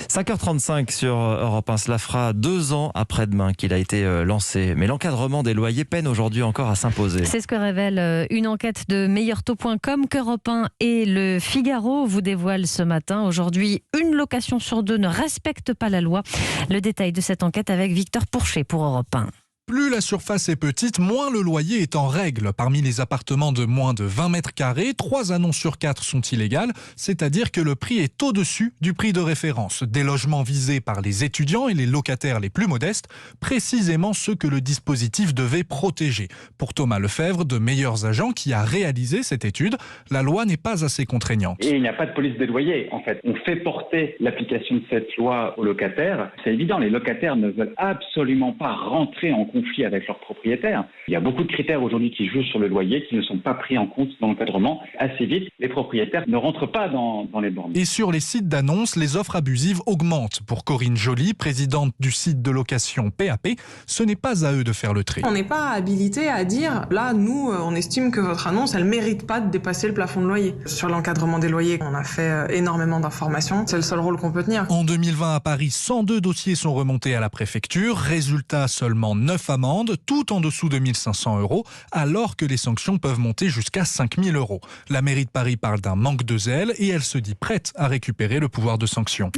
5h35 sur Europe 1. Cela fera 2 ans après-demain qu'il a été lancé. Mais l'encadrement des loyers peine aujourd'hui encore à s'imposer. C'est ce que révèle une enquête de meilleurtaux.com qu'Europe 1 et le Figaro vous dévoilent ce matin. Aujourd'hui, une location sur 2 ne respecte pas la loi. Le détail de cette enquête avec Victor Pourchet pour Europe 1. Plus la surface est petite, moins le loyer est en règle. Parmi les appartements de moins de 20 mètres carrés, 3 annonces sur 4 sont illégales, c'est-à-dire que le prix est au-dessus du prix de référence. Des logements visés par les étudiants et les locataires les plus modestes, précisément ceux que le dispositif devait protéger. Pour Thomas Lefebvre, de Meilleurs Agents, qui a réalisé cette étude, la loi n'est pas assez contraignante. Et il n'y a pas de police des loyers, en fait. On fait porter l'application de cette loi aux locataires. C'est évident, les locataires ne veulent absolument pas rentrer en conflit avec leurs propriétaires. Il y a beaucoup de critères aujourd'hui qui jouent sur le loyer qui ne sont pas pris en compte dans l'encadrement. Assez vite, les propriétaires ne rentrent pas dans les bornes. Et sur les sites d'annonces, les offres abusives augmentent. Pour Corinne Joly, présidente du site de location PAP, ce n'est pas à eux de faire le tri. On n'est pas habilité à dire, là, nous, on estime que votre annonce, elle ne mérite pas de dépasser le plafond de loyer. Sur l'encadrement des loyers, on a fait énormément d'informations. C'est le seul rôle qu'on peut tenir. En 2020, à Paris, 102 dossiers sont remontés à la préfecture. Résultat, seulement 9 amendes, tout en dessous de 1 500 €, alors que les sanctions peuvent monter jusqu'à 5 000 €. La mairie de Paris parle d'un manque de zèle et elle se dit prête à récupérer le pouvoir de sanction.